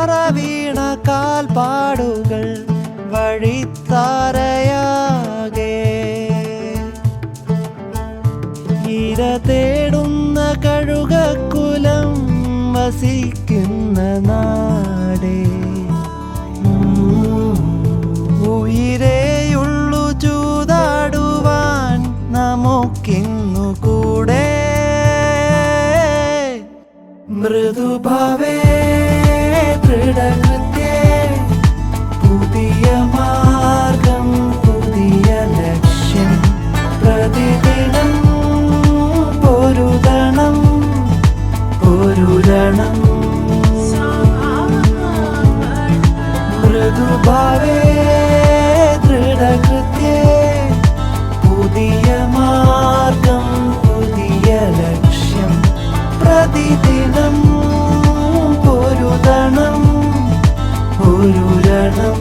പാറ വീണ കാൽപ്പാടുകൾ വഴിത്താരയാകെ ഇര തേടുന്ന കഴുകക്കുലം വസിക്കുന്ന നാടേ ഉയിരേയുള്ളു ചൂതാടുവാൻ നമുക്കിന്നു കൂടെ മൃദുഭാവേ ദൃഢകൃത്യേ പുതിയ മാർഗം പുതിയ ലക്ഷ്യം പ്രതിദിനം പൊരുതണം പൊരുതണം മൃദുഭാവേ ദൃഢകൃത്യേ പുതിയ മാർഗം പുതിയ ലക്ഷ്യം പ്രതിദിനം പൊരുതണം പൊരുതണം